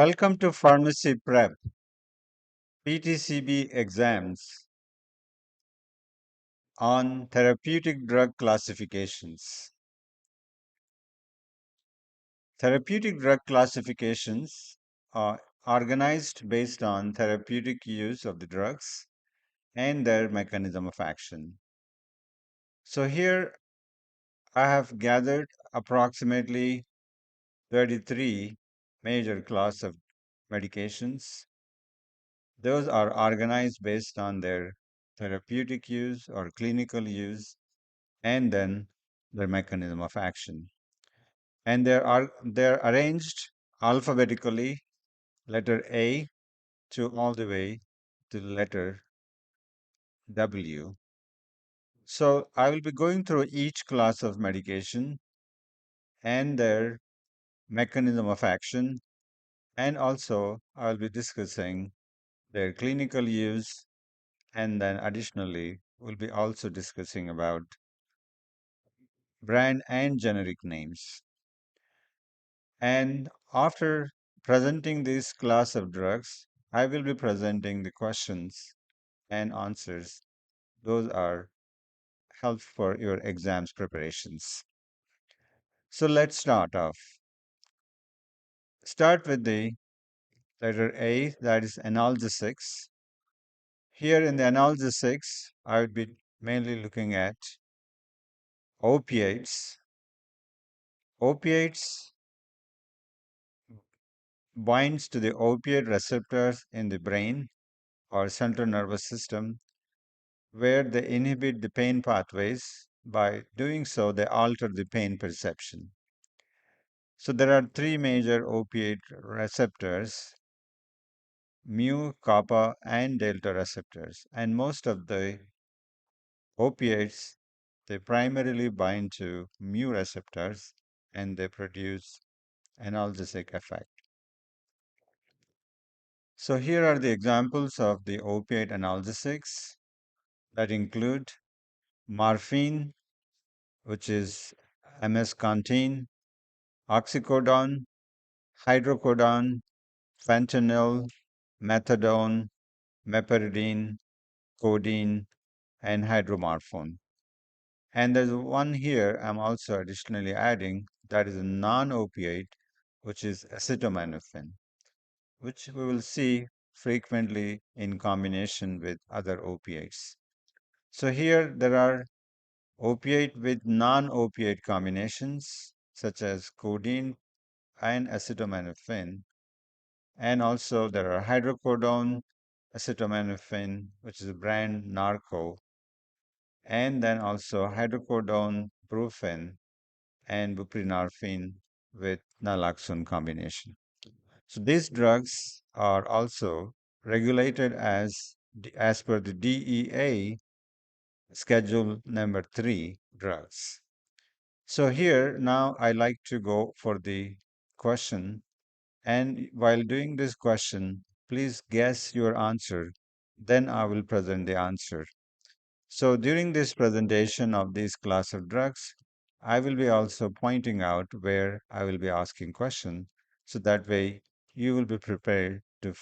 Welcome to Pharmacy Prep PTCB exams on therapeutic drug classifications. Therapeutic drug classifications are organized based on therapeutic use of the drugs and their mechanism of action. So here I have gathered approximately 33 major class of medications. Those are organized based on their therapeutic use or clinical use and then their mechanism of action. And they're arranged alphabetically, letter A to all the way to letter W. So I will be going through each class of medication and their mechanism of action, and also I'll be discussing their clinical use, and then additionally we'll be also discussing about brand and generic names. And after presenting this class of drugs, I will be presenting the questions and answers. Those are help for your exams preparations. So let's start off. Start with the letter A, that is analgesics. Here in the analgesics, I would be mainly looking at opiates. Opiates binds to the opiate receptors in the brain or central nervous system where they inhibit the pain pathways. By doing so, they alter the pain perception. So there are three major opiate receptors: mu, kappa, and delta receptors. And most of the opiates, they primarily bind to mu receptors and they produce analgesic effect. So here are the examples of the opiate analgesics that include morphine, which is MS-Contin, oxycodone, hydrocodone, fentanyl, methadone, meperidine, codeine, and hydromorphone. And there's one here I'm also additionally adding that is a non-opiate, which is acetaminophen, which we will see frequently in combination with other opiates. So here there are opiate with non-opiate combinations such as codeine and acetaminophen. And also there are hydrocodone, acetaminophen, which is a brand Narco, and then also hydrocodone, brufen, and buprenorphine with naloxone combination. So these drugs are also regulated as per the DEA schedule number 3 drugs. So here now I like to go for the question. And while doing this question, please guess your answer. Then I will present the answer. So during this presentation of this class of drugs, I will be also pointing out where I will be asking questions. So that way you will be prepared to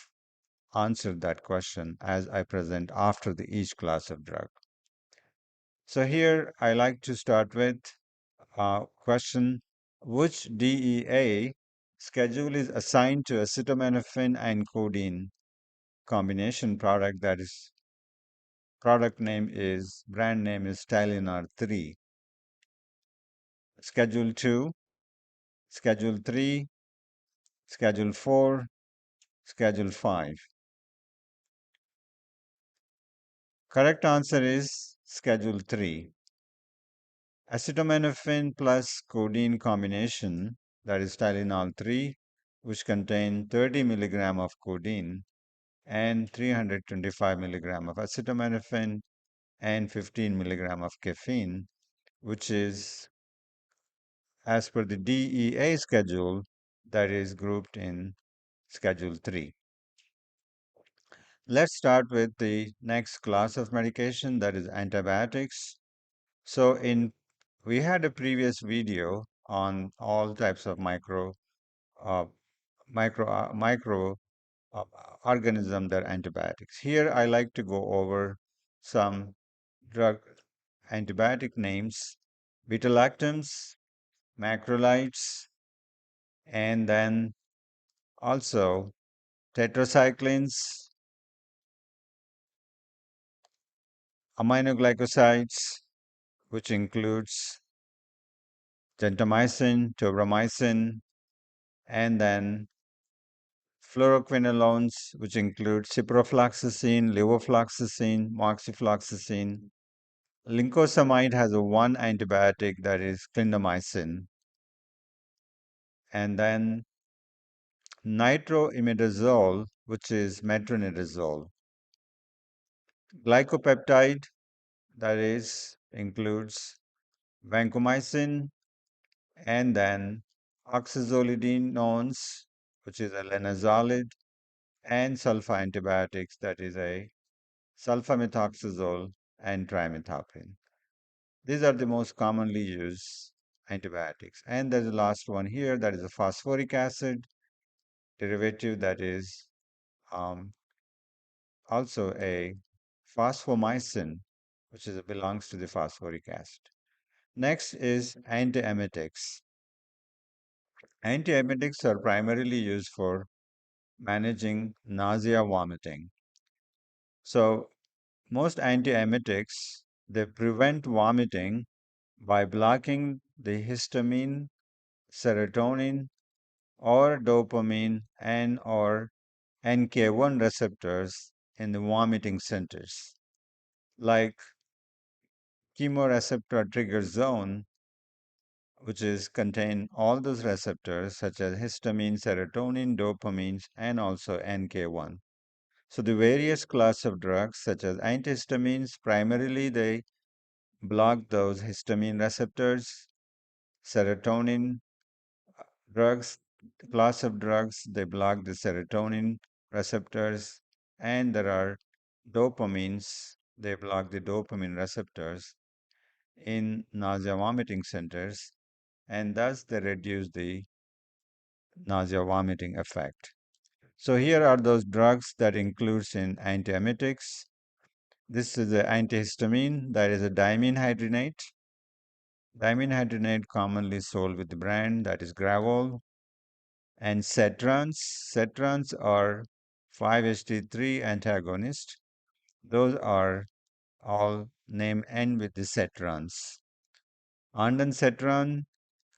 answer that question as I present after each class of drug. So here I like to start with a question: which DEA schedule is assigned to acetaminophen and codeine combination product? That is, brand name is Tylenol 3. Schedule 2, Schedule 3, Schedule 4, Schedule 5. Correct answer is Schedule 3. Acetaminophen plus codeine combination, that is Tylenol 3, which contain 30 milligram of codeine and 325 milligram of acetaminophen and 15 milligram of caffeine, which is as per the DEA schedule, that is grouped in Schedule 3. Let's start with the next class of medication, that is antibiotics. So we had a previous video on all types of uh, micro uh, organism that are antibiotics. Here I like to go over some drug antibiotic names: beta-lactams, macrolides, and then also tetracyclines, aminoglycosides, which includes gentamicin, tobramycin, and then fluoroquinolones, which include ciprofloxacin, levofloxacin, moxifloxacin. Lincosamide has a one antibiotic, that is clindamycin, and then nitroimidazole, which is metronidazole. Glycopeptide, that is includes vancomycin, and then oxazolidinones, which is a linezolid, and sulfa antibiotics, that is a sulfamethoxazole and trimethoprim. These are the most commonly used antibiotics. And there's the last one here, that is a phosphoric acid derivative, that is um, also a phosphomycin, which belongs to the phosphoric acid. Next is antiemetics. Antiemetics are primarily used for managing nausea, vomiting. So most antiemetics, they prevent vomiting by blocking the histamine, serotonin, or dopamine and or NK1 receptors in the vomiting centers, like chemoreceptor trigger zone, which is contain all those receptors such as histamine, serotonin, dopamines, and also NK1. So the various class of drugs such as antihistamines, primarily they block those histamine receptors. Serotonin drugs, class of drugs, they block the serotonin receptors, and there are dopamines, they block the dopamine receptors in nausea vomiting centers, and thus they reduce the nausea vomiting effect. So here are those drugs that includes in antiemetics. This is the antihistamine, that is a diamine hydrinate. Diamine hydrinate commonly sold with the brand, that is Gravol. And cetrans. Cetrans are 5-HT3 antagonists. Those are all name end with the cetrans. Ondansetron,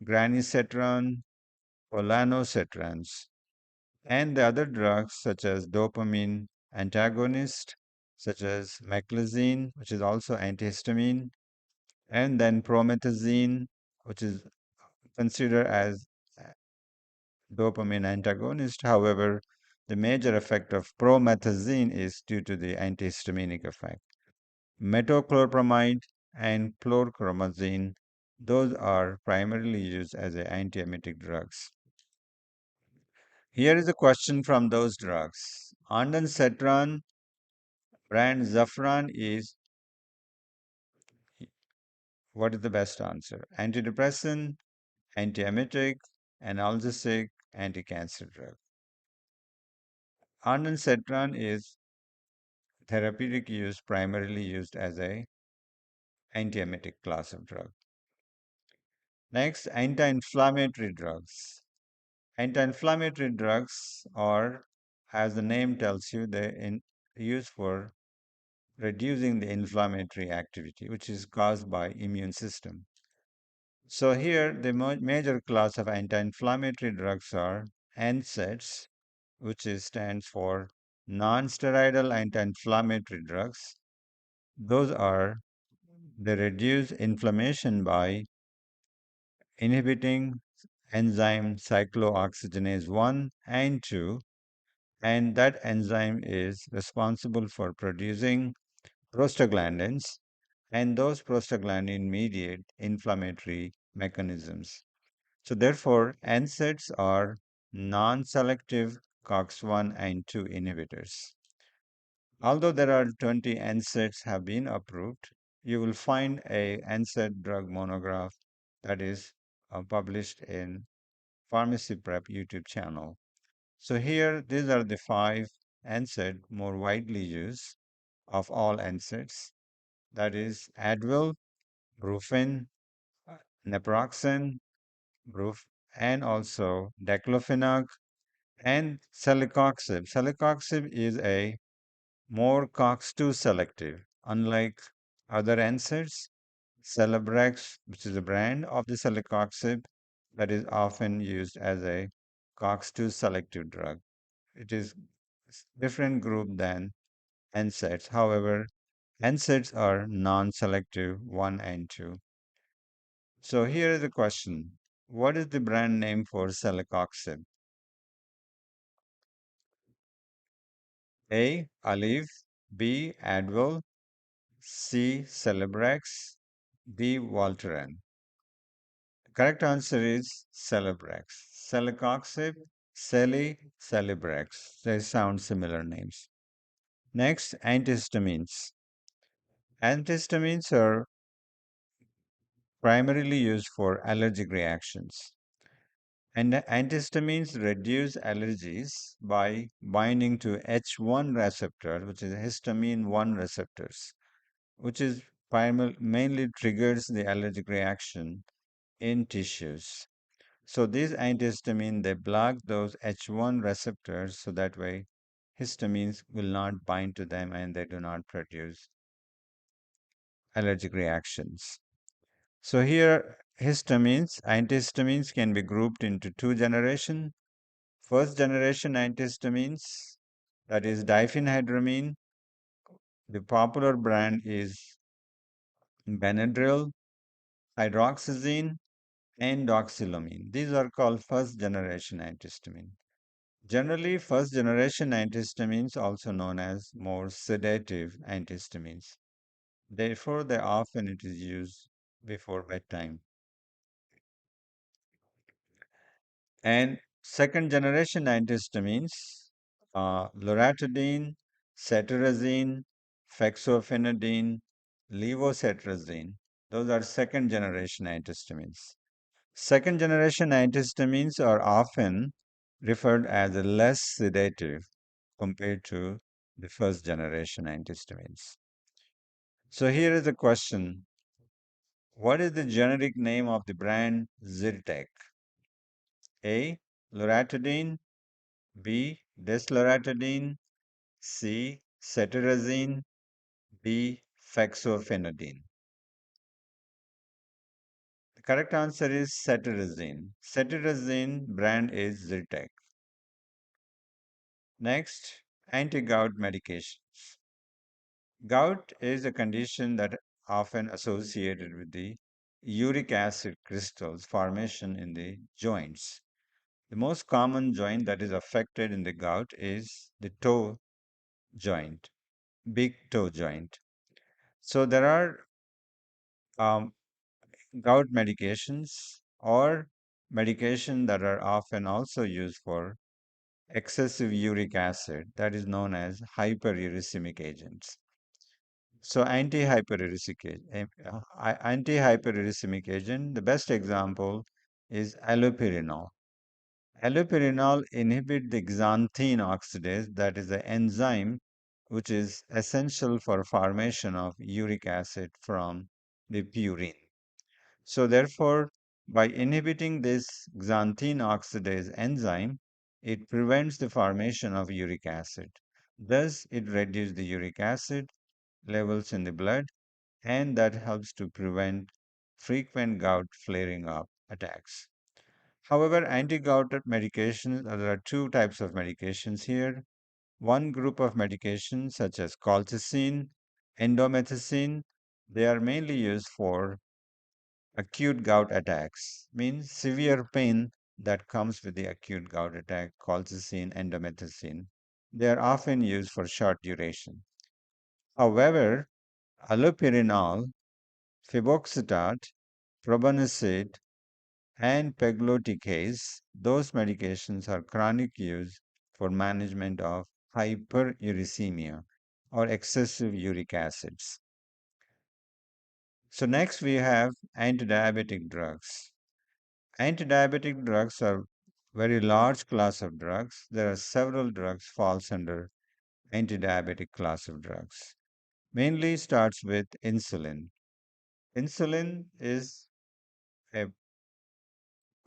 granisetron, polanocetrans. And the other drugs such as dopamine antagonist, such as meclizine, which is also antihistamine, and then promethazine, which is considered as dopamine antagonist. However, the major effect of promethazine is due to the antihistaminic effect. Metoclopramide and chlorpromazine, those are primarily used as antiemetic drugs. Here is a question from those drugs. Ondansetron brand Zafran is, what is the best answer? Antidepressant, antiemetic, analgesic, anti-cancer drug. Ondansetron is therapeutic use, primarily used as antiemetic class of drug. Next, anti-inflammatory drugs. Anti-inflammatory drugs are, as the name tells you, they used for reducing the inflammatory activity, which is caused by immune system. So here, the major class of anti-inflammatory drugs are NSAIDs, which stands for non-steroidal anti-inflammatory drugs. Those are, they reduce inflammation by inhibiting enzyme cyclooxygenase 1 and 2, and that enzyme is responsible for producing prostaglandins, and those prostaglandin mediate inflammatory mechanisms. So therefore, NSAIDs are non-selective COX-1 and 2 inhibitors. Although there are 20 NSAIDs have been approved, you will find a NSAID drug monograph that is published in Pharmacy Prep YouTube channel. So here, these are the five NSAID more widely used of all NSAIDs. That is Advil, Brufen, uh, naproxen, Bruf, and also diclofenac and celecoxib. Celecoxib is a more COX-2 selective. Unlike other NSAIDs, Celebrex, which is a brand of the celecoxib that is often used as a COX-2 selective drug. It is different group than NSAIDs. However, NSAIDs are non-selective 1 and 2. So here is the question. What is the brand name for celecoxib? A. Aleve, B. Advil, C. Celebrex, D. Voltaren. The correct answer is Celebrex. Celecoxib, Celebrex. They sound similar names. Next, antihistamines. Antihistamines are primarily used for allergic reactions. And antihistamines reduce allergies by binding to H1 receptor, which is histamine 1 receptors, which is mainly triggers the allergic reaction in tissues. So these antihistamine, they block those H1 receptors so that way histamines will not bind to them and they do not produce allergic reactions. So here antihistamines can be grouped into two generations. First generation antihistamines, that is diphenhydramine. The popular brand is Benadryl, hydroxyzine, and doxylamine. These are called first generation antihistamine. Generally, first generation antihistamines, also known as more sedative antihistamines. Therefore, they often it is used before bedtime. And second generation antihistamines, loratadine, cetirizine, fexofenadine, levocetirizine. Those are second generation antihistamines. Second generation antihistamines are often referred as less sedative compared to the first generation antihistamines. So here is the question. What is the generic name of the brand Zyrtec? A. Loratadine, B. Desloratadine, C. Cetirizine, D. Fexofenadine. The correct answer is cetirizine. Cetirizine brand is Zyrtec. Next, anti-gout medications. Gout is a condition that often associated with the uric acid crystals formation in the joints. The most common joint that is affected in the gout is the toe joint, big toe joint. So there are um, gout medications or medication that are often also used for excessive uric acid that is known as hyperuricemic agents. So antihyperuricemic agent, the best example is allopurinol. Allopurinol inhibits the xanthine oxidase, that is the enzyme which is essential for formation of uric acid from the purine. So therefore, by inhibiting this xanthine oxidase enzyme, it prevents the formation of uric acid. Thus, it reduces the uric acid levels in the blood, and that helps to prevent frequent gout flaring up attacks. However, anti-gout medications, there are two types of medications here. One group of medications, such as colchicine, indomethacin, they are mainly used for acute gout attacks, means severe pain that comes with the acute gout attack, colchicine, indomethacin. They are often used for short duration. However, allopurinol, febuxostat, probenecid, and pegloticase, those medications are chronic use for management of hyperuricemia or excessive uric acids. So next we have antidiabetic drugs. Antidiabetic drugs are very large class of drugs. There are several drugs falls under antidiabetic class of drugs. Mainly starts with insulin. Insulin is a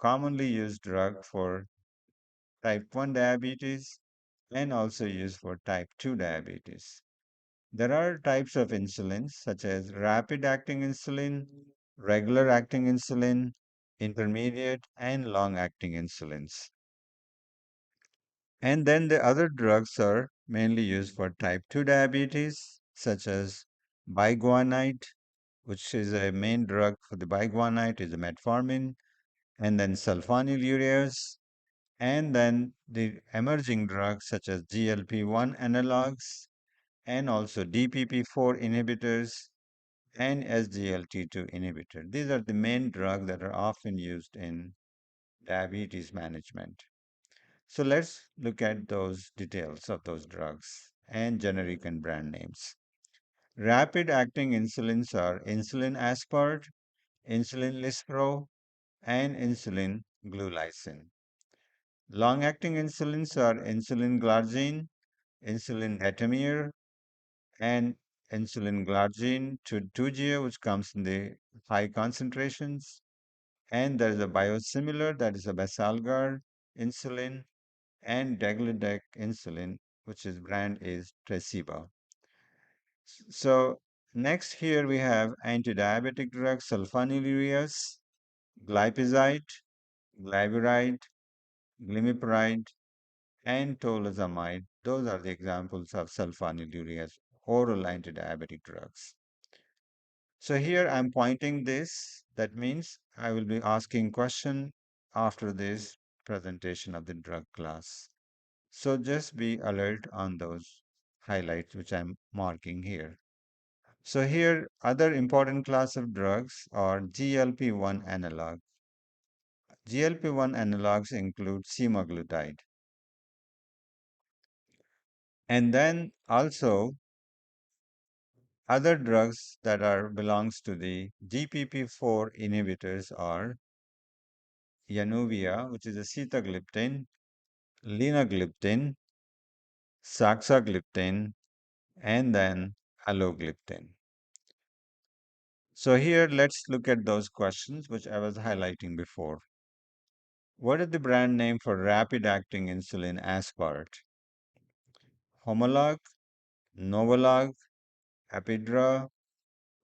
commonly used drug for type 1 diabetes and also used for type 2 diabetes. There are types of insulin such as rapid acting insulin, regular acting insulin, intermediate and long acting insulins. And then the other drugs are mainly used for type 2 diabetes such as biguanide, which is a main drug for the biguanide is the metformin, and then sulfonylureas, and then the emerging drugs such as GLP-1 analogs and also DPP-4 inhibitors and SGLT2 inhibitor. These are the main drugs that are often used in diabetes management. So let's look at those details of those drugs and generic and brand names. Rapid acting insulins are insulin aspart, insulin lispro, and insulin glulicin. Long acting insulins are insulin glargine, insulin etamir, and insulin glargine to 2G, which comes in the high concentrations. And there is a biosimilar that is a Basalgar insulin and degludec insulin, which is brand is Tresiba. So next here we have antidiabetic drugs, sulfonylureas, glipizide, glyburide, glimepiride, and tolozamide. Those are the examples of sulfonylureas, oral antidiabetic drugs. So here I'm pointing this. That means I will be asking question after this presentation of the drug class. So just be alert on those highlights which I'm marking here. So here other important class of drugs are GLP-1 analog. GLP-1 analogs include semaglutide. And then also other drugs that are belongs to the DPP-4 inhibitors are Januvia, which is a sitagliptin, linagliptin, saxagliptin, and then alogliptin. So here let's look at those questions which I was highlighting before. What is the brand name for rapid acting insulin aspart? Homolog, Novolog, Apidra,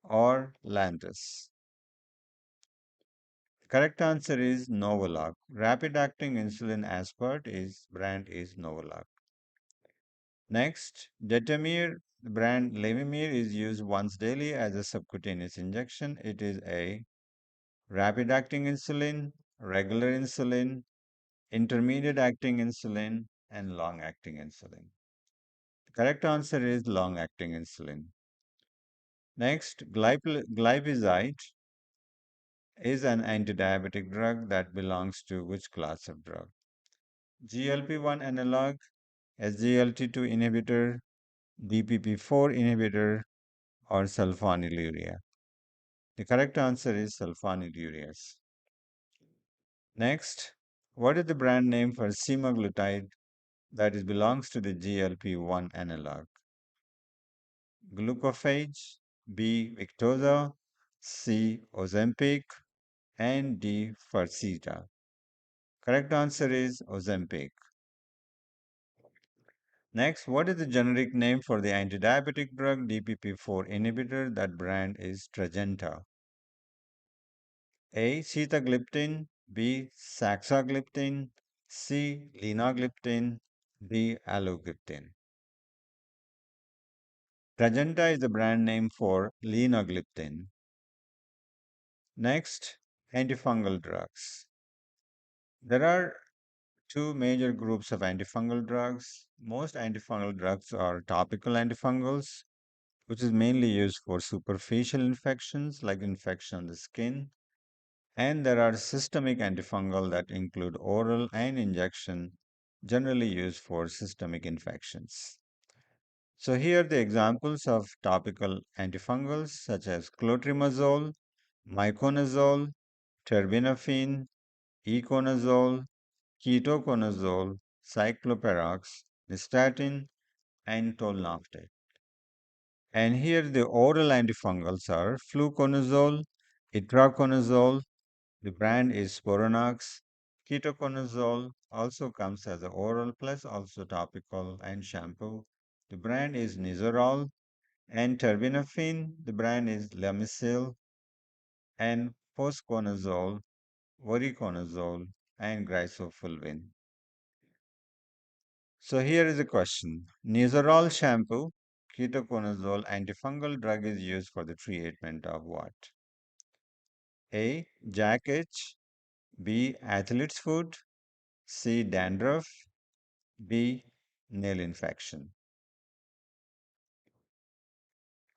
or Lantus? Correct answer is Novolog. Rapid acting insulin aspart is brand is Novolog. Next, Detamir, the brand Levemir is used once daily as a subcutaneous injection. It is a rapid acting insulin, regular insulin, intermediate acting insulin, and long acting insulin. The correct answer is long acting insulin. Next, glipizide is an antidiabetic drug that belongs to which class of drug? GLP-1 analog, SGLT2 inhibitor, DPP-4 inhibitor, or sulfonylurea? The correct answer is sulfonylureas. Next, what is the brand name for semaglutide that is belongs to the GLP-1 analog? Glucophage, B. Victoza, C. Ozempic, and D. Farxiga. Correct answer is Ozempic. Next, what is the generic name for the antidiabetic drug DPP-4 inhibitor? That brand is Trajenta. A. Sitagliptin, B. Saxagliptin, C. Linagliptin, D. Alogliptin. Trajenta is the brand name for linagliptin. Next, antifungal drugs. There are two major groups of antifungal drugs. Most antifungal drugs are topical antifungals, which is mainly used for superficial infections like infection on the skin. And there are systemic antifungal that include oral and injection, generally used for systemic infections. So here are the examples of topical antifungals such as clotrimazole, miconazole, terbinafine, iconazole, ketoconazole, cycloperox, nystatin, and tolnaftate. And here the oral antifungals are fluconazole, itraconazole, the brand is Sporonox. Ketoconazole also comes as an oral plus also topical and shampoo. The brand is Nizarol. And terbinafine, the brand is Lamisil. And fosconazole, voriconazole, and glycofulvin. So here is a question. Nizarol shampoo, ketoconazole antifungal drug is used for the treatment of what? A. Jack itch. B. Athlete's foot. C. Dandruff. B. Nail infection.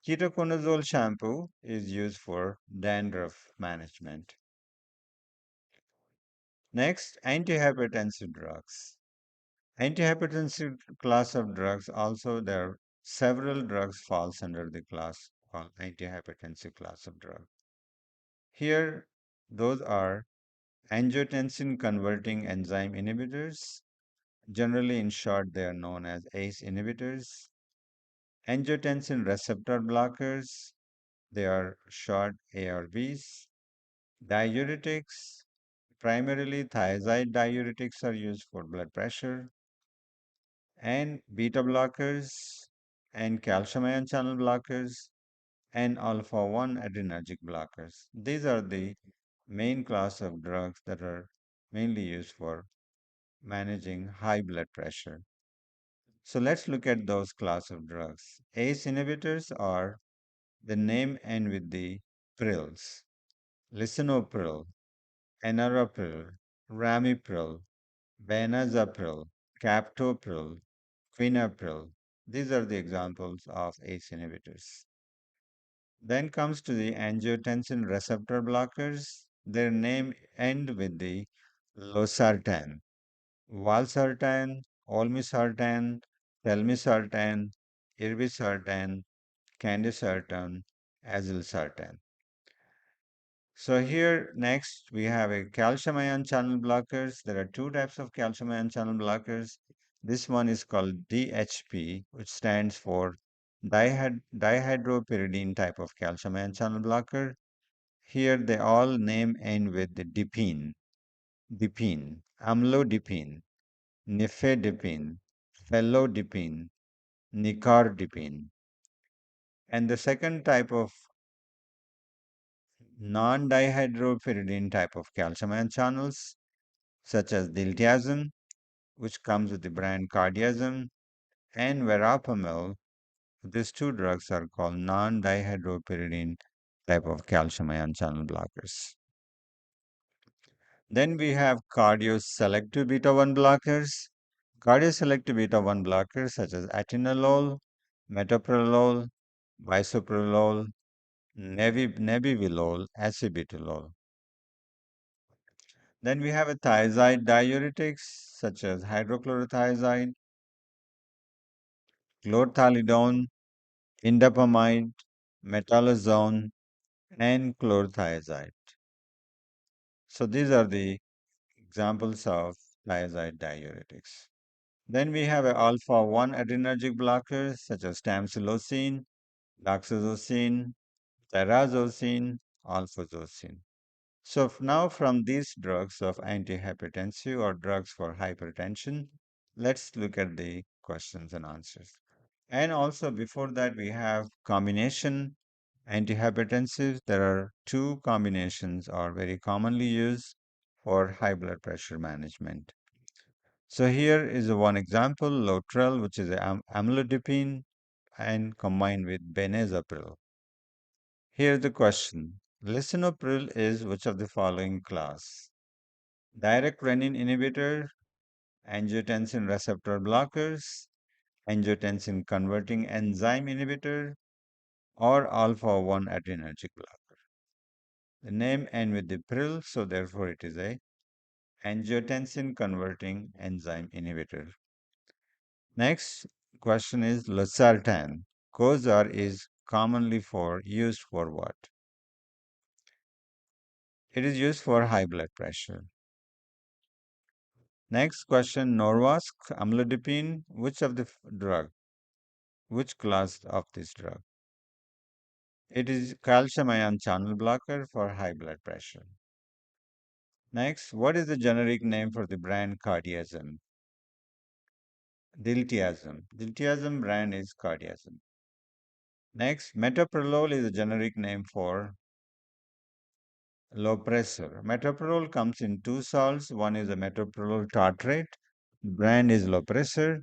Ketoconazole shampoo is used for dandruff management. Next, antihypertensive drugs. Antihypertensive class of drugs also there are several drugs falls under the class called antihypertensive class of drug. Here, those are angiotensin converting enzyme inhibitors. Generally, in short, they are known as ACE inhibitors. Angiotensin receptor blockers, they are short ARBs. Diuretics, primarily thiazide diuretics are used for blood pressure. And beta blockers, and calcium ion channel blockers, and alpha 1 adrenergic blockers. These are the main class of drugs that are mainly used for managing high blood pressure. So let's look at those class of drugs. ACE inhibitors are the name end with the prils. Lisinopril, enalapril, ramipril, benazepril, captopril, quinapril. These are the examples of ACE inhibitors. Then comes to the angiotensin receptor blockers. Their name end with the losartan, valsartan, olmesartan, telmisartan, irbesartan, candesartan, azilsartan. So here next we have a calcium ion channel blockers. There are two types of calcium ion channel blockers. This one is called DHP, which stands for dihydropyridine type of calcium ion channel blocker. Here they all name end with the dipine, amlodipine, nifedipine, felodipine, nicardipine. And the second type of non-dihydropyridine type of calcium ion channels such as diltiazem, which comes with the brand Cardiazem, and verapamil. These two drugs are called non-dihydropyridine type of calcium ion channel blockers. Then we have cardioselective beta 1 blockers. Cardioselective beta 1 blockers such as atenolol, metoprolol, bisoprolol, nebivolol, acebutolol. Then we have a thiazide diuretics such as hydrochlorothiazide, chlorthalidone, indapamide, metolazone, and chlorothiazide. So these are the examples of thiazide diuretics. Then we have a alpha 1 adrenergic blockers such as tamsulosin, doxazosin, terazosin, alfazosin. So now from these drugs of antihypertensive or drugs for hypertension, let's look at the questions and answers. And also before that, we have combination antihypertensives. There are two combinations are very commonly used for high blood pressure management. So here is one example, Lotrel, which is amlodipine and combined with benazepril. Here's the question. Lisinopril is which of the following class? Direct renin inhibitor, angiotensin receptor blockers, angiotensin converting enzyme inhibitor, or alpha 1 adrenergic blocker. The name end with the pril, so therefore it is a angiotensin converting enzyme inhibitor. Next question is losartan. Cosar is commonly used for what? It is used for high blood pressure. Next question, Norvasc, amlodipine, which class of this drug? It is calcium ion channel blocker for high blood pressure. Next, what is the generic name for the brand Cardiazem? Diltiazem. Diltiazem brand is Cardiazem. Next, metoprolol is a generic name for Lopressor. Metoprolol comes in two salts. One is a metoprolol tartrate. Brand is Lopressor.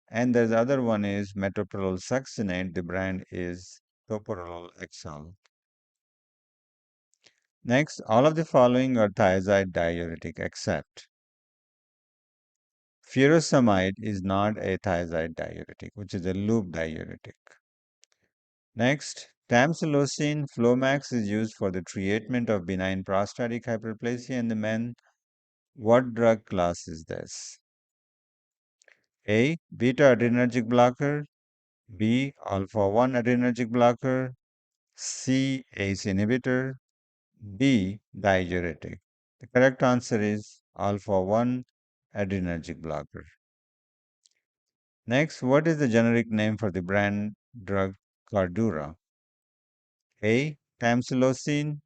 And the other one is metoprolol succinate. The brand is toprolol XL. Next, all of the following are thiazide diuretic except furosemide is not a thiazide diuretic, which is a loop diuretic. Next, tamsulosin Flomax is used for the treatment of benign prostatic hyperplasia in the men. What drug class is this? A. Beta adrenergic blocker. B. Alpha 1 adrenergic blocker. C. ACE inhibitor. D. Diuretic. The correct answer is alpha 1 adrenergic blocker. Next, what is the generic name for the brand drug Cardura? A. Tamsulosin.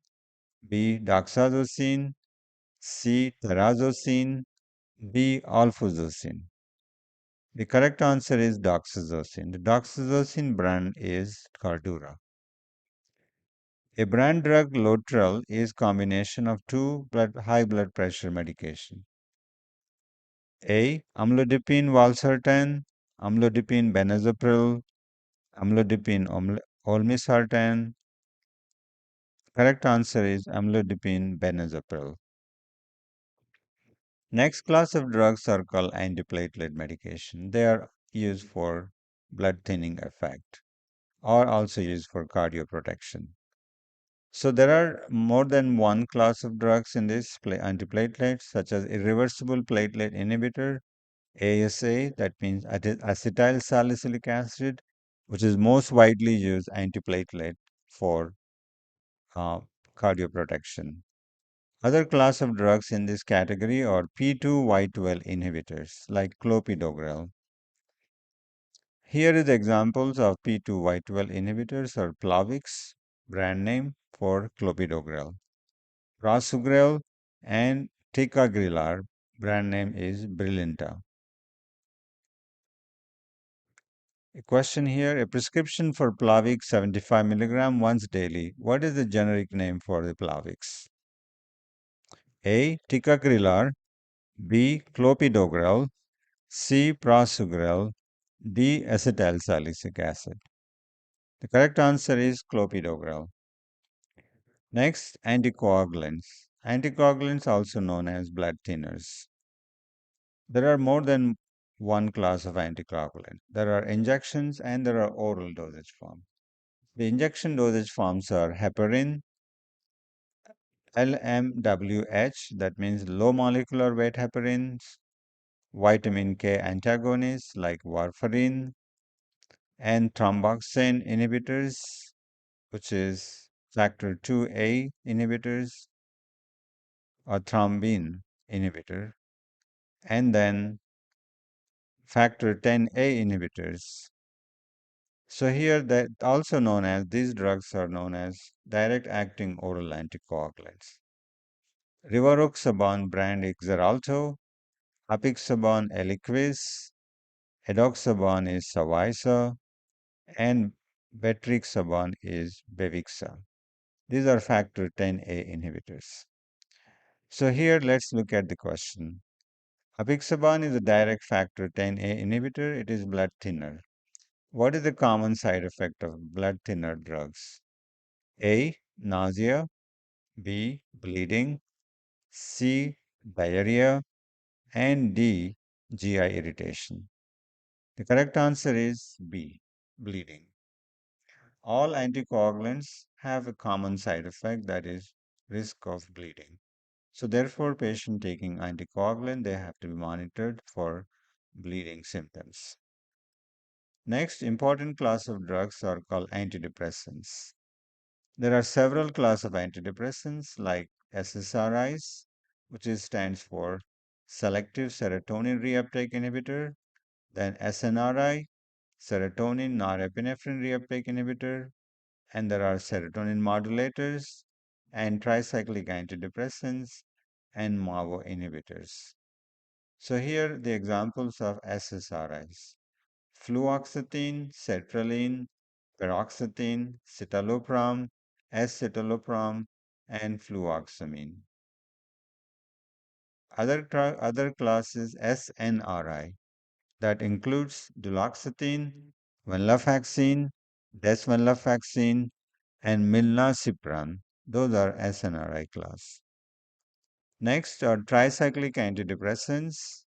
B. Doxazocin. C. Terazosin. D. Alfuzosin. The correct answer is doxazocin. The doxazocin brand is Cardura. A brand drug Lotrel is combination of two high blood pressure medication. A. Amlodipine valsartan, amlodipine benazepril, amlodipine olmesartan. Correct answer is amlodipine benazepril. Next class of drugs are called antiplatelet medication. They are used for blood thinning effect or also used for cardioprotection. So there are more than one class of drugs in this antiplatelets, such as irreversible platelet inhibitor, ASA, that means acetyl salicylic acid, which is most widely used antiplatelet for uh, cardioprotection. Other class of drugs in this category are P2Y12 inhibitors like clopidogrel. Here is examples of P2Y12 inhibitors are Plavix, brand name for clopidogrel. Prasugrel and Ticagrelor, brand name is Brilinta. A question here, a prescription for Plavix 75 milligram once daily. What is the generic name for the Plavix? A. Ticagrelor, B. Clopidogrel, C. Prasugrel, D. Acetylsalicylic acid. The correct answer is clopidogrel. Next, anticoagulants. Anticoagulants also known as blood thinners. There are more than one class of anticoagulant. There are injections and there are oral dosage forms. The injection dosage forms are heparin, LMWH, that means low molecular weight heparins, vitamin K antagonists like warfarin, and thromboxane inhibitors, which is factor 2A inhibitors or thrombin inhibitor, and then factor 10A inhibitors. So here that also known as these drugs are known as direct acting oral anticoagulants. Rivaroxaban brand is Xarelto, apixaban Eliquis, edoxaban is Savisa, and betrixaban is Bevixa. These are factor 10A inhibitors. So here let's look at the question. Apixaban is a direct factor 10A inhibitor. It is blood thinner. What is the common side effect of blood thinner drugs? A. Nausea. B. Bleeding. C. Diarrhea. And D. GI irritation. The correct answer is B. Bleeding. All anticoagulants have a common side effect, that is risk of bleeding. So therefore, patient taking anticoagulant, they have to be monitored for bleeding symptoms. Next, important class of drugs are called antidepressants. There are several classes of antidepressants like SSRIs, which stands for selective serotonin reuptake inhibitor, then SNRI, serotonin norepinephrine reuptake inhibitor, and there are serotonin modulators and tricyclic antidepressants and MAVO inhibitors. So here the examples of SSRIs: fluoxetine, sertraline, paroxetine, citalopram, escitalopram, and fluoxamine. Other classes SNRI that includes duloxetine, venlafaxine, desvenlafaxine, and milnacipran. Those are SNRI class. Next are tricyclic antidepressants,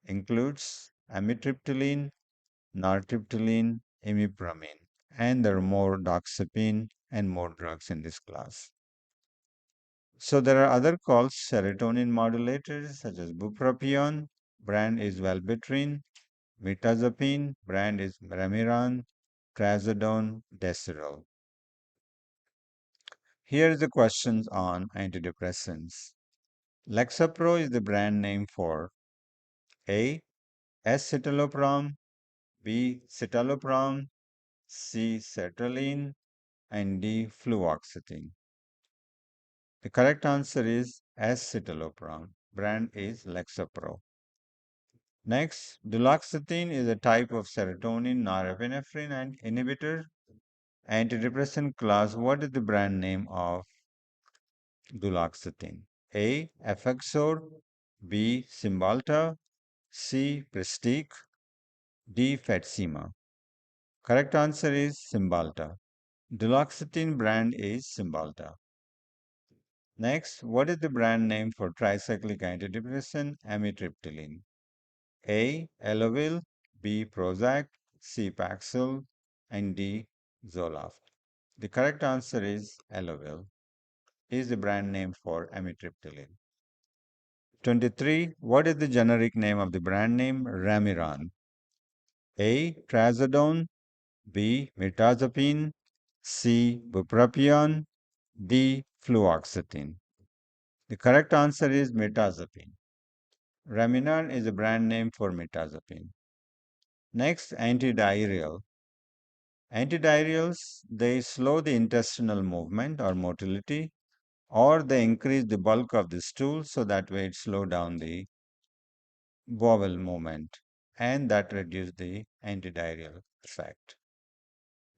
includes amitriptyline, nortriptyline, imipramine, and there are more doxepin and more drugs in this class. So there are other called serotonin modulators such as bupropion, brand is Wellbutrin, mirtazapine, brand is Ramiran, trazodone, Deserol. Here is the questions on antidepressants. Lexapro is the brand name for A. S-citalopram, B. Citalopram, C. Sertraline, and D. Fluoxetine. The correct answer is S-citalopram. Brand is Lexapro. Next, duloxetine is a type of serotonin norepinephrine and inhibitor. Antidepressant class. What is the brand name of duloxetine? A. Effexor, B. Cymbalta, C. Prestique, D. Fatsima. Correct answer is Cymbalta. Duloxetine brand is Cymbalta. Next, what is the brand name for tricyclic antidepressant amitriptyline? A. Elovil, B. Prozac, C. Paxil, and D. Zoloft. The correct answer is Elovil. Is the brand name for amitriptyline. 23. What is the generic name of the brand name Ramiran? A. Trazodone, B. Mirtazapine, C. Bupropion, D. Fluoxetine. The correct answer is mirtazapine. Ramiran is a brand name for mirtazapine. Next, antidiarrheal. Antidiarrheals, they slow the intestinal movement or motility, or they increase the bulk of the stool so that way it slow down the bowel movement, and that reduce the antidiarrheal effect.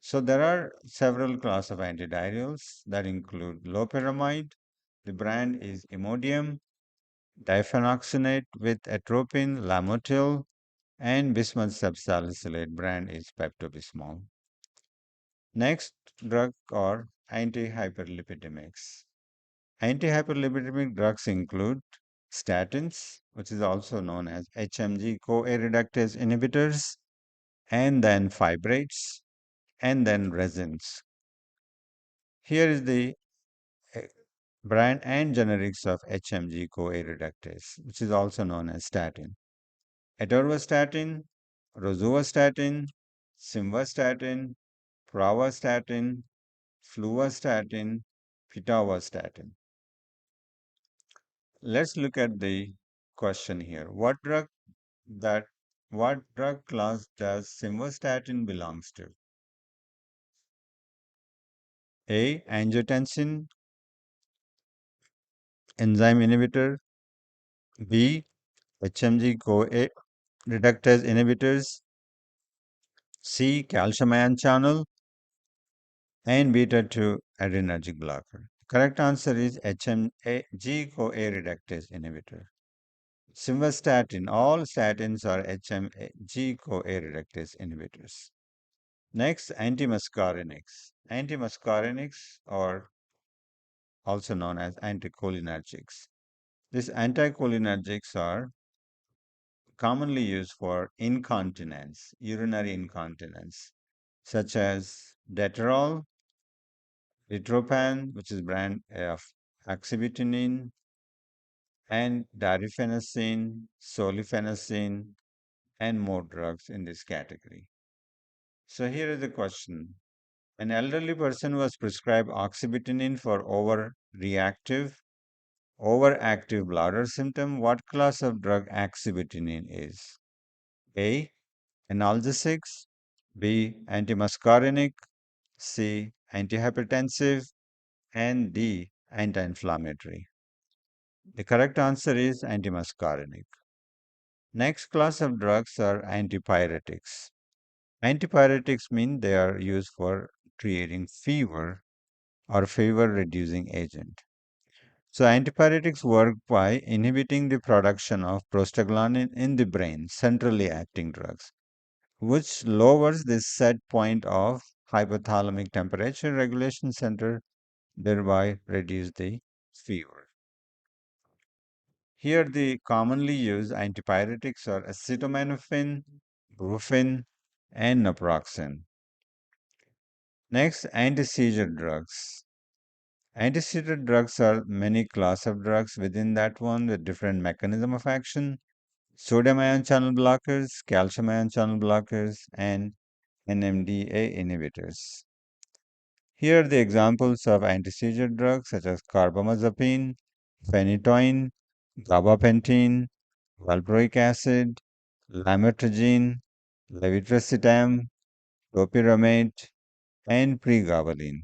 So there are several class of antidiarrheals that include loperamide. The brand is Imodium, diphenoxynate with atropine, Lamotil, and bismuth subsalicylate brand is Pepto-Bismol. Next drug are antihyperlipidemics. Antihyperlipidemic drugs include statins, which is also known as HMG-CoA reductase inhibitors, and then fibrates, and then resins. Here is the brand and generics of HMG-CoA reductase, which is also known as statin. Atorvastatin, rosuvastatin, simvastatin, pravastatin, fluvastatin, pitavastatin. Let's look at the question here. What drug class does simvastatin belongs to? A. Angiotensin enzyme inhibitor. B. HMG-CoA reductase inhibitors. C. Calcium ion channel. And beta 2 adrenergic blocker. Correct answer is HMG-CoA reductase inhibitor. Simvastatin, all statins are HMG-CoA reductase inhibitors. Next, antimuscarinics. Antimuscarinics are also known as anticholinergics. These anticholinergics are commonly used for incontinence, urinary incontinence, such as Deterol, Ritropan, which is brand of oxybutynin, and darifenacin, solifenacin, and more drugs in this category. So here is the question. An elderly person was prescribed oxybutynin for overreactive overactive bladder symptom, what class of drug axibutynin is? A. Analgesics. B. Antimuscarinic. C. Antihypertensive. And D. Anti-inflammatory. The correct answer is antimuscarinic. Next class of drugs are antipyretics. Antipyretics mean they are used for treating fever or fever reducing agent. So antipyretics work by inhibiting the production of prostaglandin in the brain, centrally acting drugs, which lowers the set point of hypothalamic temperature regulation center, thereby reduce the fever. Here the commonly used antipyretics are acetaminophen, brufen, and naproxen. Next, anti-seizure drugs. Anti-seizure drugs are many class of drugs within that one with different mechanism of action. Sodium ion channel blockers, calcium ion channel blockers, and NMDA inhibitors. Here are the examples of anti-seizure drugs such as carbamazepine, phenytoin, gabapentin, valproic acid, lamotrigine, levetiracetam, topiramate, and pregabalin.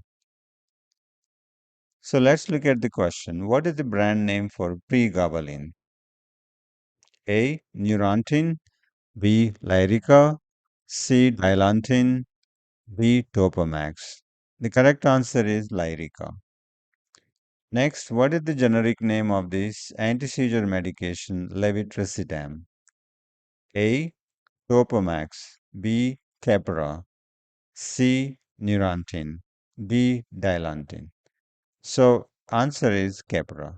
So let's look at the question. What is the brand name for pregabalin? A. Neurontin, B. Lyrica, C. Dilantin, D. Topamax. The correct answer is Lyrica. Next, what is the generic name of this anti-seizure medication levetiracetam? A. Topamax, B. Keppra, C. Neurontin, D. Dilantin. So, answer is Keppra.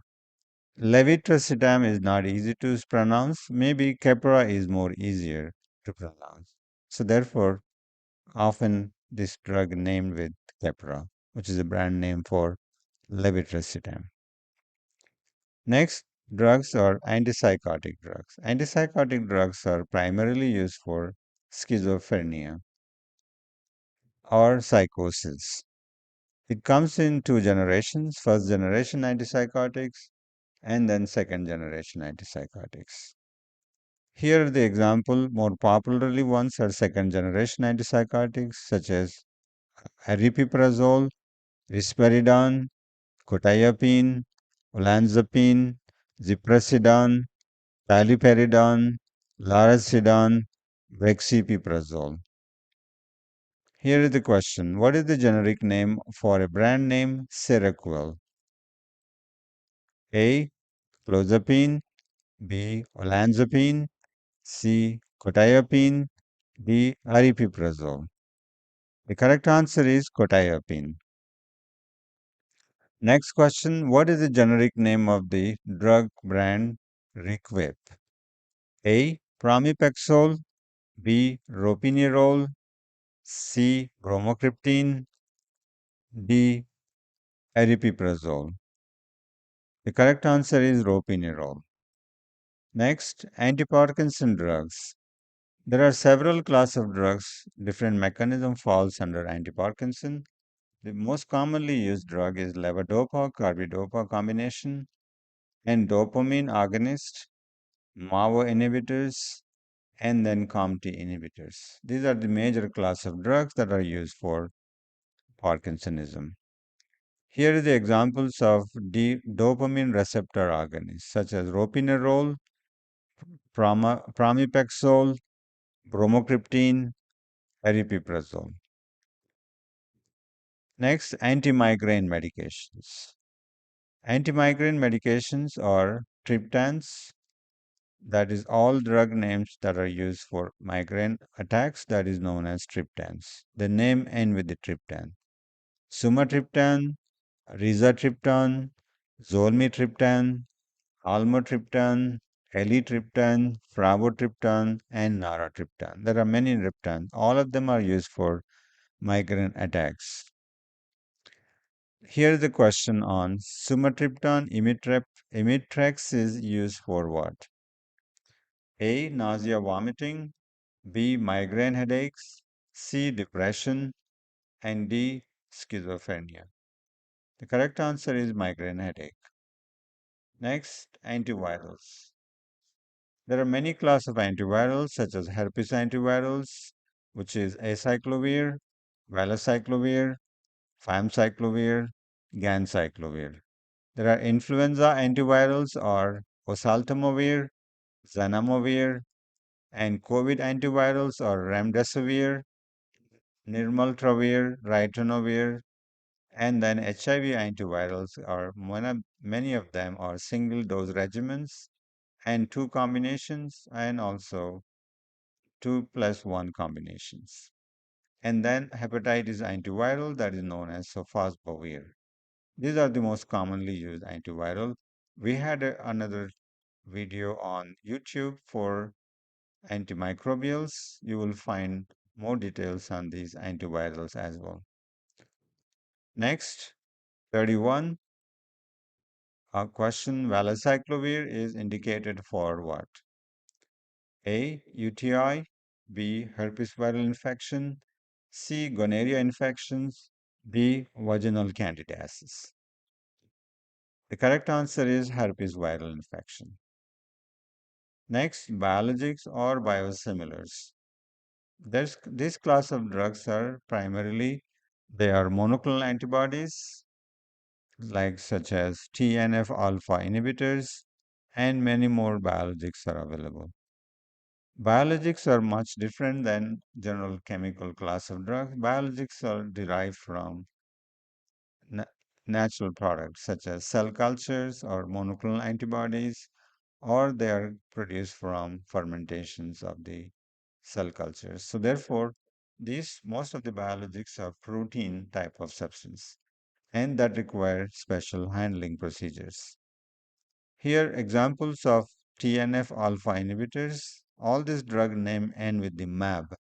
Levetiracetam is not easy to pronounce. Maybe Keppra is more easier to pronounce. So, therefore, often this drug named with Keppra, which is a brand name for levetiracetam. Next, drugs are antipsychotic drugs. Antipsychotic drugs are primarily used for schizophrenia or psychosis. It comes in two generations, first generation antipsychotics and then second generation antipsychotics. Here are the example, more popularly ones are second generation antipsychotics such as aripiprazole, risperidone, quetiapine, olanzapine, ziprasidone, paliperidone, larasidone, brexpiprazole. Here is the question. What is the generic name for a brand name Seroquel? A. Clozapine, B. Olanzapine, C. Quetiapine, D. Aripiprazole. The correct answer is quetiapine. Next question. What is the generic name of the drug brand Requip? A. Pramipexole, B. Ropinirole, C. Bromocriptine, D. Aripiprazole. The correct answer is ropinirole. Next, anti-Parkinson drugs. There are several classes of drugs. Different mechanism falls under anti-Parkinson. The most commonly used drug is levodopa-carbidopa combination and dopamine agonist, MAO inhibitors, and then COMT inhibitors. These are the major class of drugs that are used for Parkinsonism. Here are the examples of dopamine receptor agonists such as ropinirole, pramipexole, bromocriptine, aripiprazole. Next, anti-migraine medications. Anti-migraine medications are triptans, that is all drug names that are used for migraine attacks, that is known as triptans. The name end with the triptan. Sumatriptan, rizatriptan, zolmitriptan, almotriptan, elytriptan, pravotriptan, and naratriptan. There are many triptans. All of them are used for migraine attacks. Here is the question on sumatriptan imitrex is used for what? A. Nausea vomiting, B. Migraine headaches, C. Depression, and D. Schizophrenia. The correct answer is migraine headache. Next, antivirals. There are many classes of antivirals such as herpes antivirals, which is acyclovir, valacyclovir, famciclovir, ganciclovir. There are influenza antivirals or oseltamivir, zanamivir, and COVID antivirals or remdesivir, nirmatrelvir, ritonavir, and then HIV antivirals are many of them are single dose regimens and two combinations and also 2+1 combinations. And then hepatitis antiviral that is known as sofosbuvir. These are the most commonly used antiviral. We had another video on YouTube for antimicrobials. You will find more details on these antivirals as well. Next, 31. Our question, valacyclovir is indicated for what? A. UTI, B. Herpes viral infection, C. Gonorrhea infections, D. Vaginal candidiasis. The correct answer is herpes viral infection. Next, biologics or biosimilars. This class of drugs are primarily they are monoclonal antibodies like such as TNF alpha inhibitors and many more biologics are available. Biologics are much different than general chemical class of drugs. Biologics are derived from na- natural products such as cell cultures or monoclonal antibodies, or they are produced from fermentations of the cell cultures. So therefore, these most of the biologics are protein type of substance and that require special handling procedures. Here examples of TNF alpha inhibitors, all these drug name end with the MAB.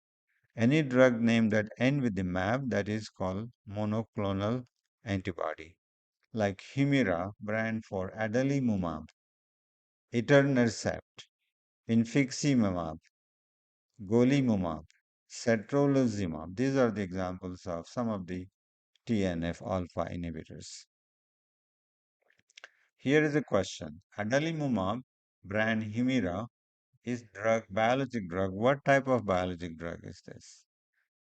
Any drug name that end with the MAB that is called monoclonal antibody, like Humira brand for adalimumab, etanercept, infliximab, golimumab, cetrolizumab. These are the examples of some of the TNF alpha inhibitors. Here is a question. Adalimumab brand Humira is biologic drug. What type of biologic drug is this?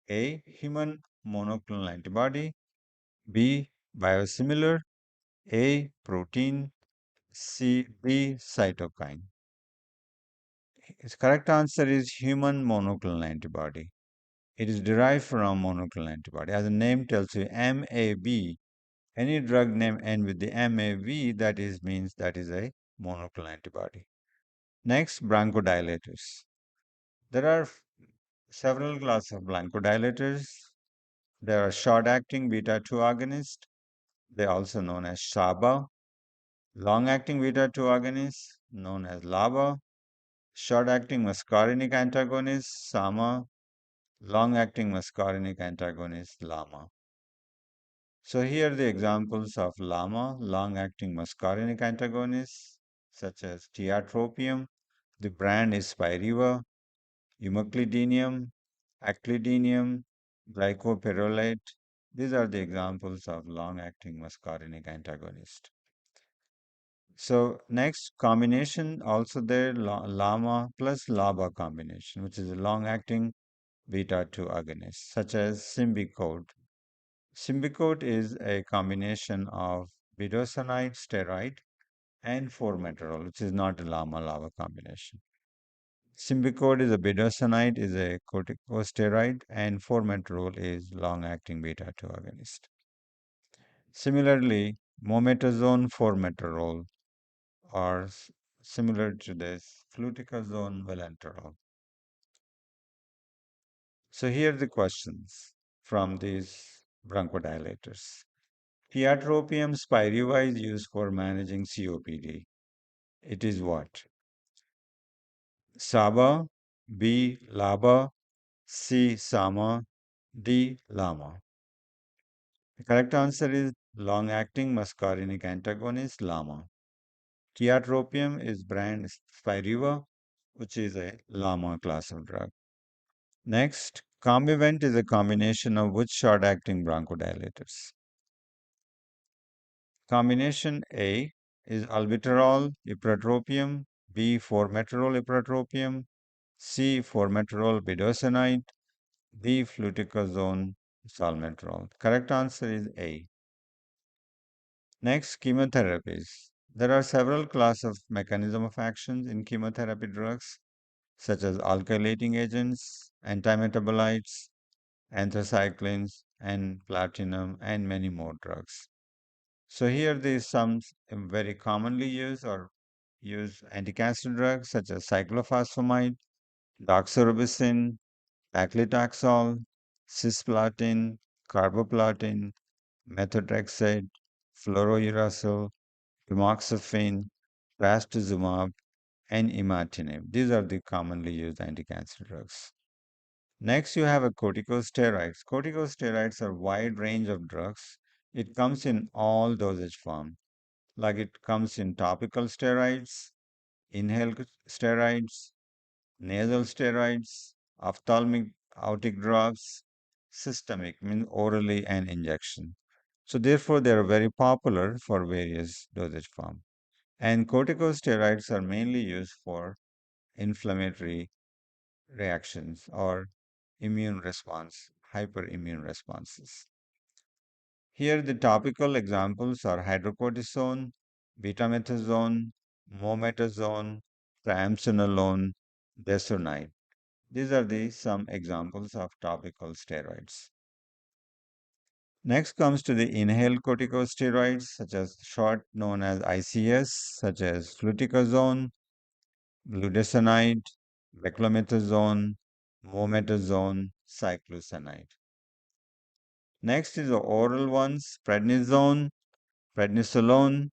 A. Human monoclonal antibody. B. Biosimilar. A. Protein. B. Cytokine. Its correct answer is human monoclonal antibody. It is derived from monoclonal antibody. As the name tells you, MAB. Any drug name end with the MAV, that is means that is a monoclonal antibody. Next, bronchodilators. There are several classes of bronchodilators. There are short-acting beta-2 agonists. They are also known as SHABA. Long-acting beta-2 agonists known as LABA. Short-acting muscarinic antagonist SAMA. Long-acting muscarinic antagonist LAMA. So here are the examples of LAMA, long-acting muscarinic antagonists, such as tiotropium. The brand is Spiriva, umeclidinium, aclidinium, glycopyrrolate. These are the examples of long-acting muscarinic antagonist. So next combination also there LAMA plus LABA combination, which is a long-acting beta-2 agonist, such as Symbicort. Symbicort is a combination of budesonide steroid and formoterol, which is not a LAMA-LABA combination. Symbicort is a budesonide, is a corticosteroid, and formoterol is long-acting beta-2 agonist. Similarly, mometasone formoterol are similar to this fluticasone vilanterol. So here are the questions from these bronchodilators. Tiotropium spiriva is used for managing COPD. It is what? SABA, B. LABA, C. SAMA, D. LAMA. The correct answer is long-acting muscarinic antagonist LAMA. Tiotropium is brand Spiriva, which is a LAMA class of drug. Next, Combivent is a combination of which short-acting bronchodilators? Combination A, is albuterol, ipratropium, B. Formoterol, ipratropium, C. Formoterol, budesonide, D. Fluticasone, salmeterol. Correct answer is A. Next, chemotherapies. There are several classes of mechanism of actions in chemotherapy drugs, such as alkylating agents, antimetabolites, anthracyclines, and platinum, and many more drugs. So here there is some very commonly used anti-cancer drugs such as cyclophosphamide, doxorubicin, paclitaxel, cisplatin, carboplatin, methotrexate, fluorouracil, tamoxifen, trastuzumab, and imatinib. These are the commonly used anti-cancer drugs. Next, you have a corticosteroids. Corticosteroids are a wide range of drugs. It comes in all dosage form. Like it comes in topical steroids, inhaled steroids, nasal steroids, ophthalmic aortic drops, systemic means orally and injection. So therefore, they are very popular for various dosage form. And corticosteroids are mainly used for inflammatory reactions or immune response, hyperimmune responses. Here the topical examples are hydrocortisone, betamethasone, mometasone, triamcinolone, desonide. These are the some examples of topical steroids. Next comes to the inhaled corticosteroids, such as short known as ICS, such as fluticasone, budesonide, beclomethasone, mometasone, cyclosinide. Next is the oral ones, prednisone, prednisolone,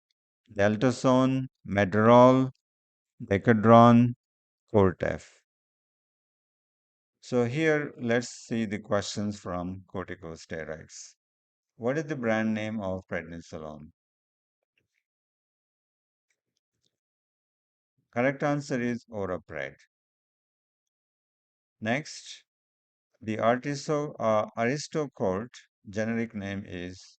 deltasone, Medrol, Decadron, Cortef. So here let's see the questions from corticosteroids. What is the brand name of prednisolone? Correct answer is Orapred. Next, the Aristocort generic name is,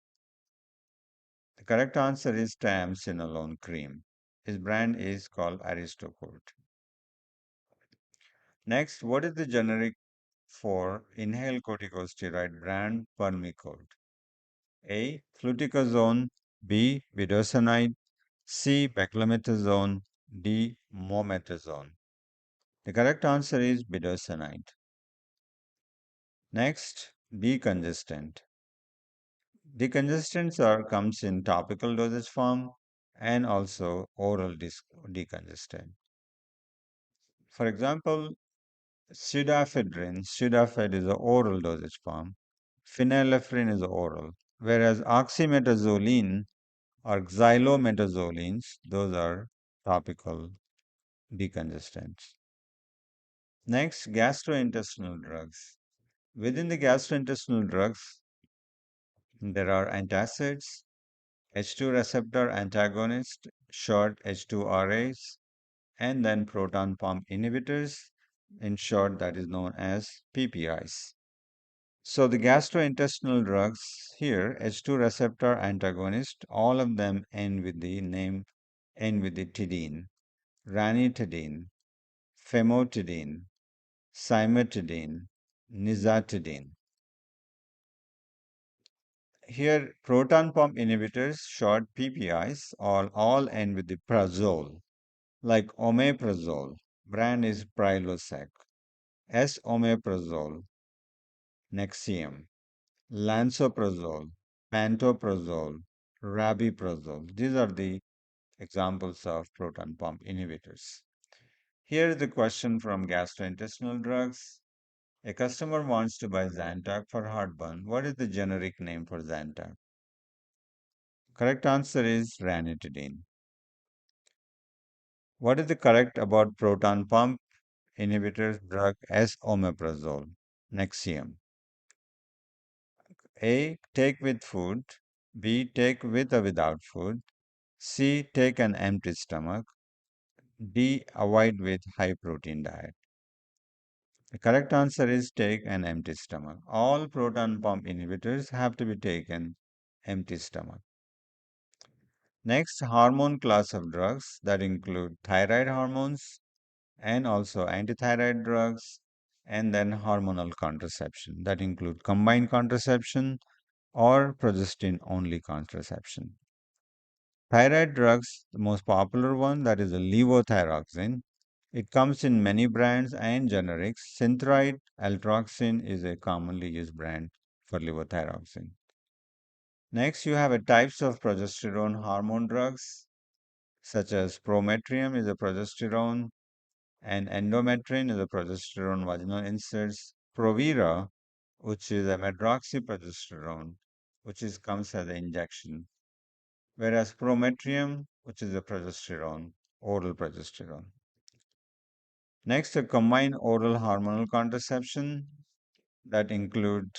the correct answer is triamcinolone cream. His brand is called Aristocort. Next, what is the generic for inhaled corticosteroid brand Permicort? A. Fluticasone, B. Budesonide, C. Beclomethasone, D. Mometasone. The correct answer is budesonide. Next, decongestant. Decongestants are comes in topical dosage form and also oral decongestant. For example, Sudafed is an oral dosage form. Phenylephrine is oral, whereas oxymetazoline or xylometazolines, those are topical decongestants. Next, gastrointestinal drugs. Within the gastrointestinal drugs, there are antacids, H2 receptor antagonists, short H2RAs, and then proton pump inhibitors, in short, that is known as PPIs. So the gastrointestinal drugs here, H2 receptor antagonist, all of them end with the tidine, ranitidine, famotidine, cimetidine, nizatidine. Here, proton pump inhibitors, short PPIs, all end with the prazole, like omeprazole, brand is Prilosec, S-omeprazole, Nexium, lansoprazole, pantoprazole, rabiprazole. These are the examples of proton pump inhibitors. Here is the question from gastrointestinal drugs. A customer wants to buy Zantac for heartburn. What is the generic name for Zantac? Correct answer is ranitidine. What is the correct about proton pump inhibitors drug S-omeprazole? Nexium. A. Take with food. B. Take with or without food. C. Take an empty stomach. D. Avoid with high protein diet. The correct answer is take an empty stomach. All proton pump inhibitors have to be taken empty stomach. Next, hormone class of drugs that include thyroid hormones and also antithyroid drugs, and then hormonal contraception that include combined contraception or progestin only contraception. Thyroid drugs, the most popular one that is the levothyroxine. It comes in many brands and generics. Synthroid altroxin is a commonly used brand for levothyroxine. Next, you have a types of progesterone hormone drugs such as prometrium is a progesterone and endometrine is a progesterone vaginal inserts. Provera, which is a medroxyprogesterone, which is comes as an injection, whereas prometrium, which is a progesterone, oral progesterone. Next, a combined oral hormonal contraception that include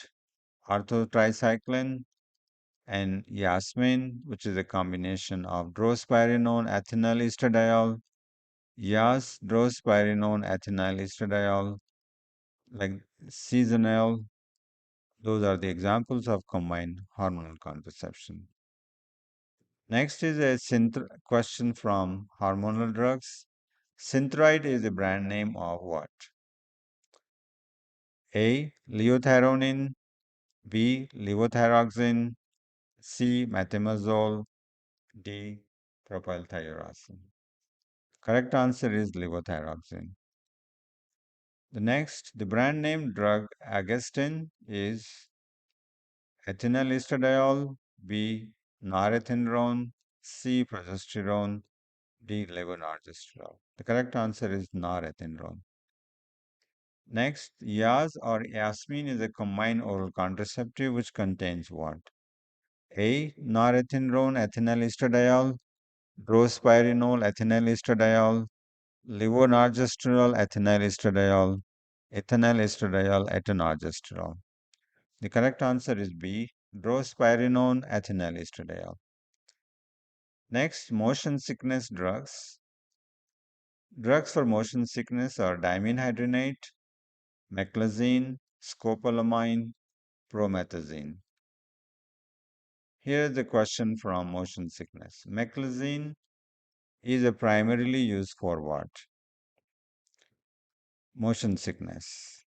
orthotricycline and yasmin, which is a combination of drospirenone, ethinyl estradiol, yas, drospirenone, ethinyl estradiol, like seasonal. Those are the examples of combined hormonal contraception. Next is a question from hormonal drugs. Synthroid is a brand name of what? A. Liothyronine, B. Levothyroxine, C. Methimazole, D. Propylthiouracil. Correct answer is levothyroxine. The brand name drug Agestin is ethinyl estradiol, B. Norethindrone, C. Progesterone, D. Levonorgestrel. The correct answer is norethindrone. Next, Yaz or Yasmin is a combined oral contraceptive which contains what? A. Norethindrone, ethinyl estradiol, drospirenol, ethinyl estradiol, levonorgestrel, ethinyl estradiol, ethinyl estradiol, etonorgestrel. The correct answer is B. Drospirenone, ethinyl estradiol. Next, motion sickness drugs. Drugs for motion sickness are dimenhydrinate, meclizine, scopolamine, promethazine. Here is the question from motion sickness. Meclizine is a primarily used for what? Motion sickness.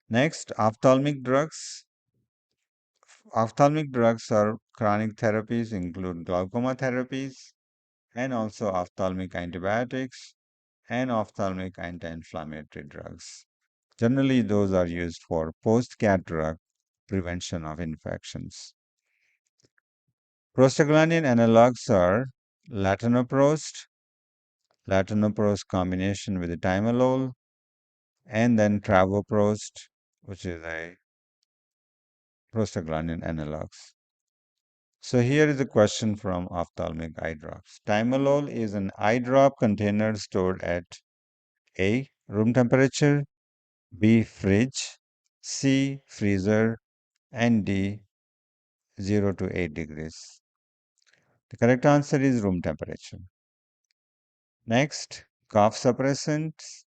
Next, ophthalmic drugs. Ophthalmic drugs are chronic therapies, include glaucoma therapies and also ophthalmic antibiotics and ophthalmic anti-inflammatory drugs. Generally, those are used for post-cataract prevention of infections. Prostaglandin analogs are latanoprost, latanoprost combination with timolol, and then travoprost, which is a prostaglandin analogs. So here is a question from ophthalmic eye drops. Timolol is an eye drop container stored at A. room temperature, B. fridge, C. freezer, and D. 0 to 8 degrees. The correct answer is room temperature. Next, cough suppressants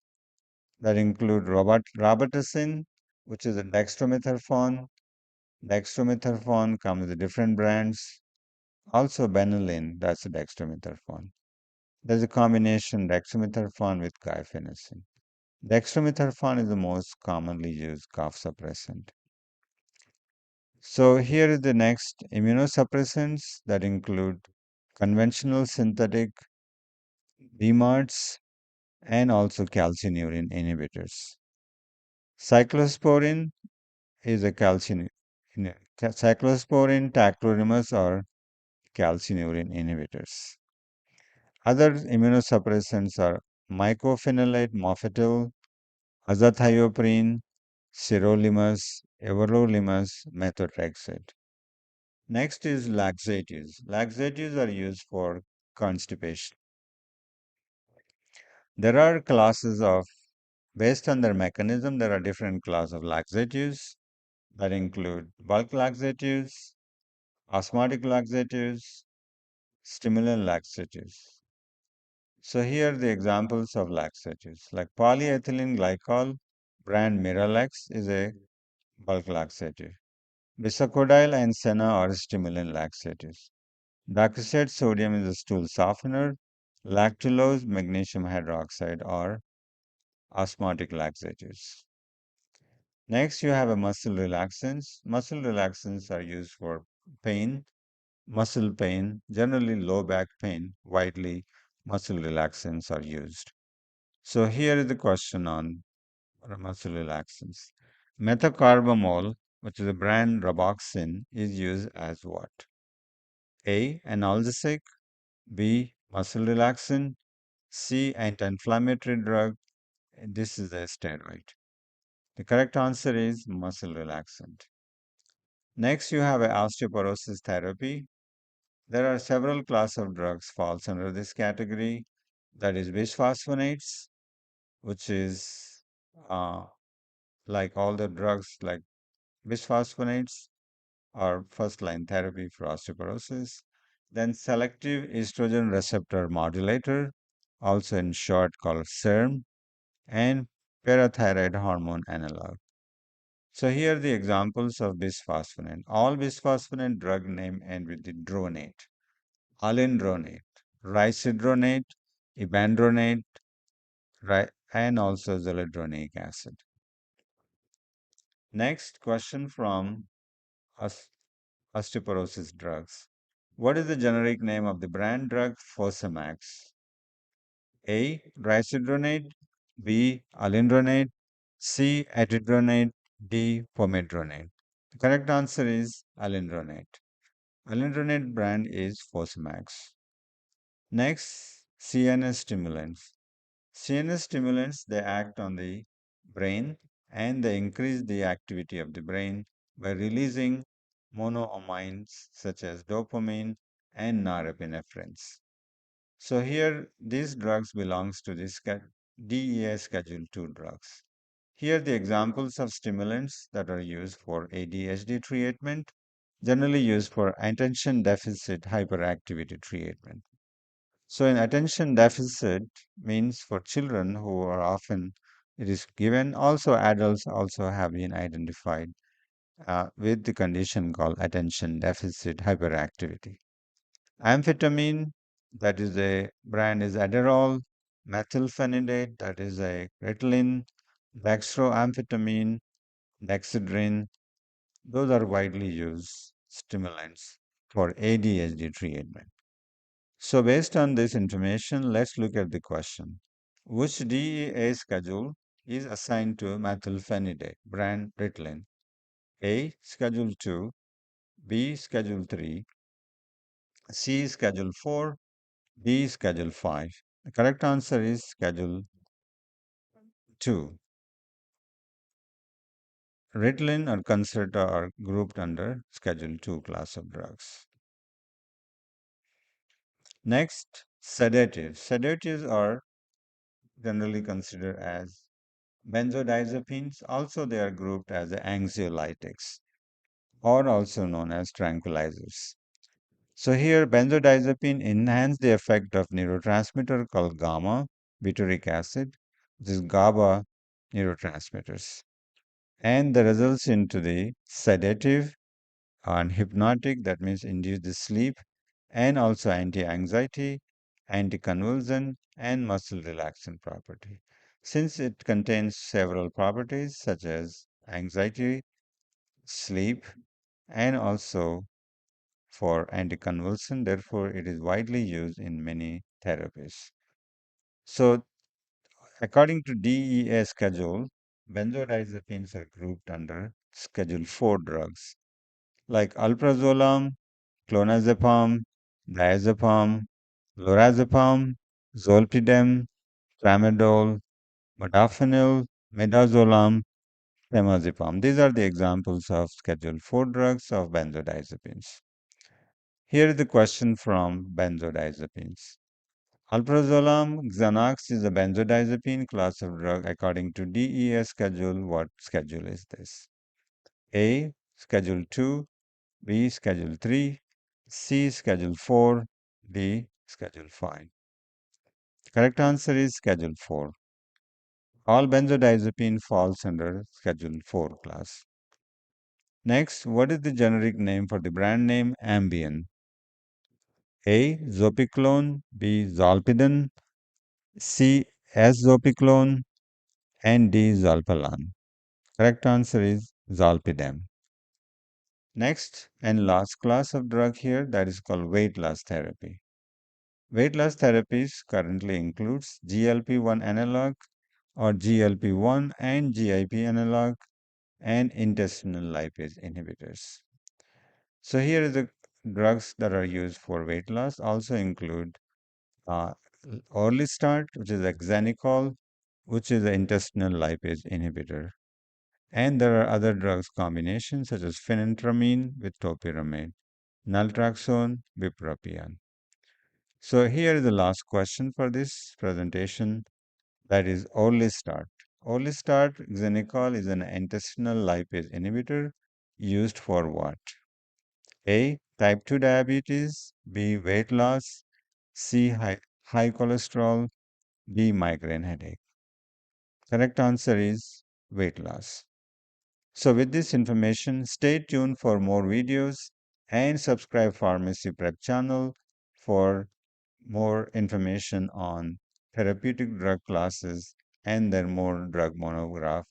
that include robitussin, which is a dextromethorphan. Dextromethorphan comes with different brands. Also, Benylin, that's a dextromethorphan. There's a combination dextromethorphan with guaifenesin. Dextromethorphan is the most commonly used cough suppressant. So here is the next immunosuppressants that include conventional synthetic DMARDs and also calcineurin inhibitors. Cyclosporin is a cyclosporin, tacrolimus are calcineurin inhibitors. Other immunosuppressants are mycophenolate mofetil, azathioprine, sirolimus, everolimus, methotrexate. Next is laxatives. Laxatives are used for constipation. There are classes of, based on their mechanism, there are different classes of laxatives that include bulk laxatives, osmotic laxatives, stimulant laxatives. So here are the examples of laxatives, like polyethylene glycol, brand Miralax is a bulk laxative. Bisacodyl and Senna are stimulant laxatives. Dacoset sodium is a stool softener. Lactulose, magnesium hydroxide, or osmotic laxatives. Next, you have a muscle relaxants. Muscle relaxants are used for pain, muscle pain, generally low back pain. Widely, muscle relaxants are used. So here is the question on muscle relaxants. Methocarbamol, which is a brand Roboxin, is used as what? A. Analgesic. B. Muscle relaxant. C. Anti-inflammatory drug. This is a steroid. The correct answer is muscle relaxant. Next, you have a osteoporosis therapy. There are several class of drugs falls under this category. That is bisphosphonates, which is uh, like all the drugs like bisphosphonates are first line therapy for osteoporosis. Then selective estrogen receptor modulator, also in short called SERM, and parathyroid hormone analog. So here are the examples of bisphosphonate. All bisphosphonate drug name end with the dronate, alendronate, risedronate, ibandronate, and also zoledronic acid. Next question from os- osteoporosis drugs. What is the generic name of the brand drug Fosamax? A. Risedronate, B. Alendronate, C. Atidronate, D. Pomedronate. The correct answer is alendronate. Alendronate brand is Fosamax. Next, CNS stimulants. CNS stimulants, they act on the brain and they increase the activity of the brain by releasing monoamines such as dopamine and norepinephrine. So here, these drugs belongs to the DEA Schedule 2 drugs. Here, the examples of stimulants that are used for ADHD treatment, generally used for attention deficit hyperactivity treatment. So, in attention deficit means for children who are often it is given. Also, adults also have been identified with the condition called attention deficit hyperactivity. Amphetamine, that is a brand is Adderall. Methylphenidate, that is a Ritalin. Dextroamphetamine, Dexedrine, those are widely used stimulants for ADHD treatment. So, based on this information, let's look at the question. Which DEA schedule is assigned to methylphenidate, brand Ritalin? A. Schedule 2, B. Schedule 3, C. Schedule 4, D. Schedule 5. The correct answer is Schedule 2. Ritalin or Concerta are grouped under Schedule 2 class of drugs. Next, sedatives. Sedatives are generally considered as benzodiazepines. Also, they are grouped as anxiolytics or also known as tranquilizers. So here, benzodiazepine enhance the effect of neurotransmitter called gamma butyric acid, which is GABA neurotransmitters, and the results into the sedative and hypnotic, that means induce the sleep, and also anti-anxiety, anticonvulsant, and muscle relaxant property. Since it contains several properties such as anxiety, sleep, and also for anticonvulsant, therefore it is widely used in many therapies. So according to DEA schedule, benzodiazepines are grouped under Schedule 4 drugs like alprazolam, clonazepam, diazepam, lorazepam, zolpidem, tramadol, modafinil, midazolam, temazepam. These are the examples of Schedule 4 drugs of benzodiazepines. Here is the question from benzodiazepines. Alprazolam Xanax is a benzodiazepine class of drug according to DEA schedule. What schedule is this? A. Schedule 2, B. Schedule 3, C. Schedule 4, D. Schedule 5. Correct answer is Schedule 4. All benzodiazepine falls under Schedule 4 class. Next, what is the generic name for the brand name Ambien? A. Zopiclone, B. Zolpidem, C. S-zopiclone, and D. Zolpidem. Correct answer is Zolpidem. Next and last class of drug here, that is called weight loss therapy. Weight loss therapies currently includes GLP-1 analog or GLP-1 and GIP analog and intestinal lipase inhibitors. So here the drugs that are used for weight loss also include uh, Orlistat, which is Exanicol, which is an intestinal lipase inhibitor. And there are other drugs combinations such as phenantramine with topiramate, naltrexone, bupropion. So here is the last question for this presentation, that is Orlistat. Orlistat Xenicol is an intestinal lipase inhibitor used for what? A. Type 2 diabetes, B. Weight loss, C. High cholesterol, D. Migraine headache. Correct answer is weight loss. So with this information, stay tuned for more videos and subscribe Pharmacy Prep channel for more information on therapeutic drug classes and their more drug monograph,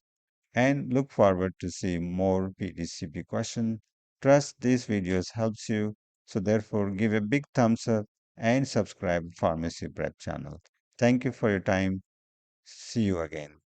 and look forward to see more PTCB question. Trust these videos helps you, so therefore give a big thumbs up and subscribe Pharmacy Prep channel. Thank you for your time. See you again.